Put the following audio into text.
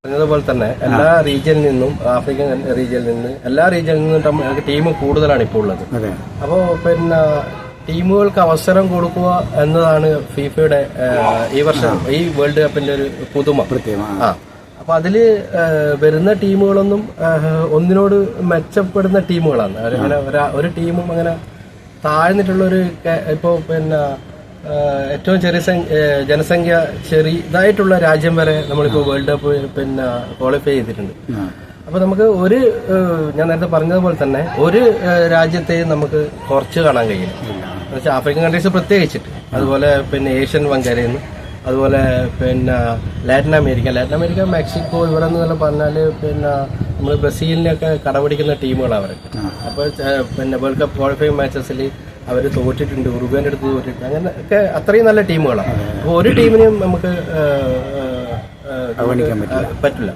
പറഞ്ഞതുപോലെ തന്നെ എല്ലാ റീജിയനിൽ നിന്നും ആഫ്രിക്കൻ റീജിയനിൽ നിന്ന് എല്ലാ റീജിയനിൽ നിന്നും ടീം കൂടുതലാണ് ഇപ്പോൾ ഉള്ളത്. അപ്പോൾ പിന്നെ ടീമുകൾക്ക് അവസരം കൊടുക്കുക എന്നതാണ് ഫിഫയുടെ ഈ വർഷം ഈ വേൾഡ് കപ്പിന്റെ ഒരു പുതുമ. അപ്പൊ അതില് വരുന്ന ടീമുകളൊന്നും ഒന്നിനോട് മെച്ചപ്പെടുന്ന ടീമുകളാണ്. അങ്ങനെ ഒരു ടീമും അങ്ങനെ താഴ്ന്നിട്ടുള്ള ഒരു ഇപ്പോ പിന്നെ ഏറ്റവും ചെറിയ ജനസംഖ്യ ചെറിയതായിട്ടുള്ള രാജ്യം വരെ നമ്മളിപ്പോ വേൾഡ് കപ്പ് പിന്നെ ക്വാളിഫൈ ചെയ്തിട്ടുണ്ട്. അപ്പൊ നമുക്ക് ഞാൻ നേരത്തെ പറഞ്ഞതുപോലെ തന്നെ ഒരു രാജ്യത്തെയും നമുക്ക് കുറച്ച് കാണാൻ കഴിയില്ല. എന്നുവെച്ചാൽ ആഫ്രിക്കൻ കൺട്രീസ് പ്രത്യേകിച്ചിട്ട്, അതുപോലെ പിന്നെ ഏഷ്യൻ വൻകരയിൽ നിന്ന്, അതുപോലെ പിന്നെ ലാറ്റിൻ അമേരിക്ക മെക്സിക്കോ ഇവിടെ നിന്ന് പറഞ്ഞാല് പിന്നെ നമ്മൾ ബ്രസീലിനെയൊക്കെ കടപിടിക്കുന്ന ടീമുകളാണ് അവർക്ക്. അപ്പോൾ പിന്നെ വേൾഡ് കപ്പ് ക്വാളിഫയിങ് മാച്ചസിൽ അവർ തോറ്റിട്ടുണ്ട്, ഉറുഗ്വേന്റെ അടുത്ത് തോറ്റിട്ടുണ്ട്, അങ്ങനെ ഒക്കെ അത്രയും നല്ല ടീമുകളാണ്. അപ്പോൾ ഒരു ടീമിനെയും നമുക്ക് പറ്റില്ല.